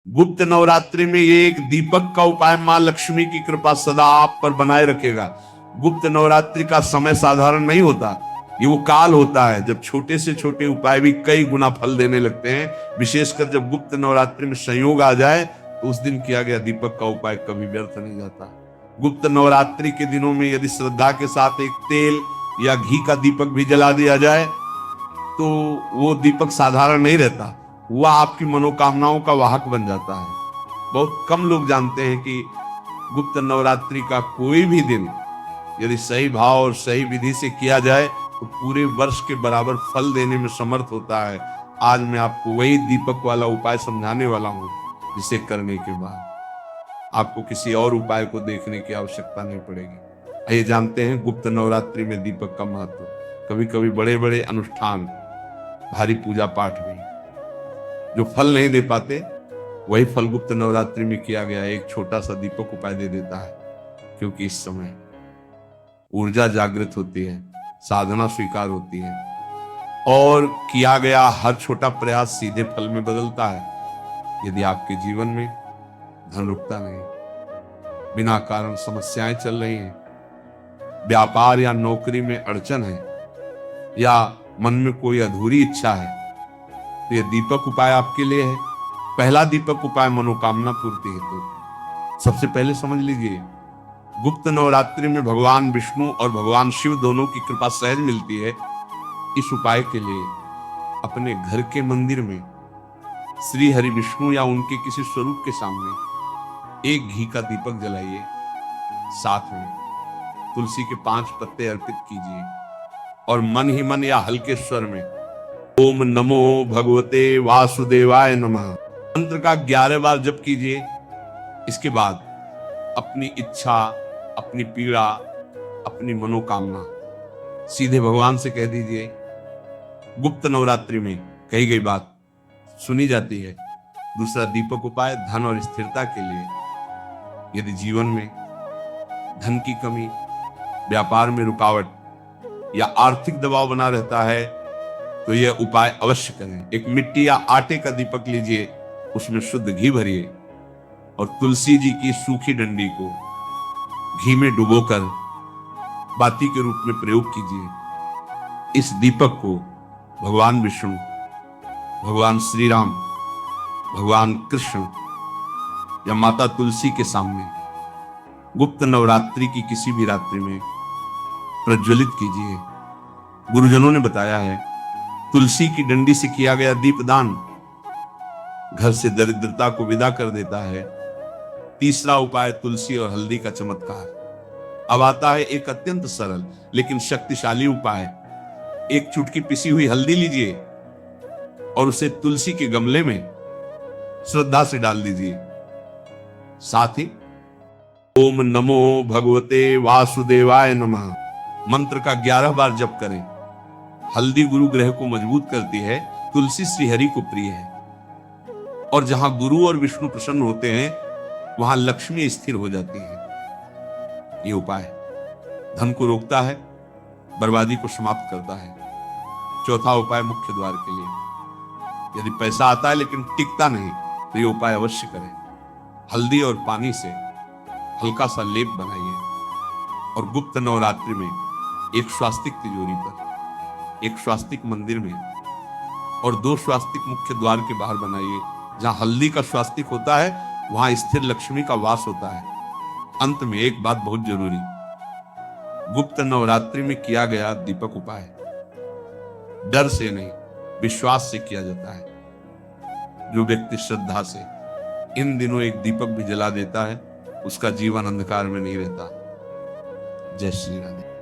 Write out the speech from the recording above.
गुप्त नवरात्रि में ये एक दीपक का उपाय मां लक्ष्मी की कृपा सदा आप पर बनाए रखेगा। गुप्त नवरात्रि का समय साधारण नहीं होता, ये वो काल होता है जब छोटे से छोटे उपाय भी कई गुना फल देने लगते हैं। विशेषकर जब गुप्त नवरात्रि में संयोग आ जाए तो उस दिन किया गया दीपक का उपाय कभी व्यर्थ नहीं जाता। गुप्त नवरात्रि के दिनों में यदि श्रद्धा के साथ एक तेल या घी का दीपक भी जला दिया जाए तो वो दीपक साधारण नहीं रहता, वह आपकी मनोकामनाओं का वाहक बन जाता है। बहुत कम लोग जानते हैं कि गुप्त नवरात्रि का कोई भी दिन यदि सही भाव और सही विधि से किया जाए तो पूरे वर्ष के बराबर फल देने में समर्थ होता है। आज मैं आपको वही दीपक वाला उपाय समझाने वाला हूं, जिसे करने के बाद आपको किसी और उपाय को देखने की आवश्यकता नहीं पड़ेगी। आइए जानते हैं गुप्त नवरात्रि में दीपक का महत्व। कभी कभी बड़े बड़े अनुष्ठान, भारी पूजा पाठ भी जो फल नहीं दे पाते, वही फल गुप्त नवरात्रि में किया गया एक छोटा सा दीपक उपाय दे देता है। क्योंकि इस समय ऊर्जा जागृत होती है, साधना स्वीकार होती है और किया गया हर छोटा प्रयास सीधे फल में बदलता है। यदि आपके जीवन में धन रुकता नहीं, बिना कारण समस्याएं चल रही हैं, व्यापार या नौकरी में अड़चन है या मन में कोई अधूरी इच्छा है, तो यह दीपक उपाय आपके लिए है। पहला दीपक उपाय मनोकामना पूर्ति हेतु। सबसे पहले समझ लीजिए, गुप्त नवरात्रि में भगवान विष्णु और भगवान शिव दोनों की कृपा सहज मिलती है। इस उपाय के लिए अपने घर के मंदिर में श्री हरि विष्णु या उनके किसी स्वरूप के सामने एक घी का दीपक जलाइए। साथ में तुलसी के 5 पत्ते अर्पित कीजिए और मन ही मन या हल्के स्वर में ओम नमो भगवते वासुदेवाय नमः मंत्र का 11 बार जप कीजिए। इसके बाद अपनी इच्छा, अपनी पीड़ा, अपनी मनोकामना सीधे भगवान से कह दीजिए। गुप्त नवरात्रि में कही गई बात सुनी जाती है। दूसरा दीपक उपाय धन और स्थिरता के लिए। यदि जीवन में धन की कमी, व्यापार में रुकावट या आर्थिक दबाव बना रहता है तो यह उपाय अवश्य करें। एक मिट्टी या आटे का दीपक लीजिए, उसमें शुद्ध घी भरिए और तुलसी जी की सूखी डंडी को घी में डुबोकर बाती के रूप में प्रयोग कीजिए। इस दीपक को भगवान विष्णु, भगवान श्री राम, भगवान कृष्ण या माता तुलसी के सामने गुप्त नवरात्रि की किसी भी रात्रि में प्रज्वलित कीजिए। गुरुजनों ने बताया है, तुलसी की डंडी से किया गया दीपदान घर से दरिद्रता को विदा कर देता है। तीसरा उपाय तुलसी और हल्दी का चमत्कार। अब आता है एक अत्यंत सरल लेकिन शक्तिशाली उपाय। एक चुटकी पिसी हुई हल्दी लीजिए और उसे तुलसी के गमले में श्रद्धा से डाल दीजिए। साथ ही ओम नमो भगवते वासुदेवाय नमः मंत्र का 11 बार जप करें। हल्दी गुरु ग्रह को मजबूत करती है, तुलसी श्रीहरि को प्रिय है और जहां गुरु और विष्णु प्रसन्न होते हैं वहां लक्ष्मी स्थिर हो जाती है। ये उपाय धन को रोकता है, बर्बादी को समाप्त करता है। चौथा उपाय मुख्य द्वार के लिए। यदि पैसा आता है लेकिन टिकता नहीं तो ये उपाय अवश्य करें। हल्दी और पानी से हल्का सा लेप बनाइए और गुप्त नवरात्रि में एक स्वास्तिक तिजोरी पर, एक स्वास्तिक मंदिर में और 2 स्वास्तिक मुख्य द्वार के बाहर बनाइए। जहां हल्दी का स्वास्तिक होता है वहां स्थिर लक्ष्मी का वास होता है। अंत में एक बात बहुत जरूरी, गुप्त नवरात्रि में किया गया दीपक उपाय डर से नहीं, विश्वास से किया जाता है। जो व्यक्ति श्रद्धा से इन दिनों एक दीपक भी जला देता है उसका जीवन अंधकार में नहीं रहता। जय श्री राधे।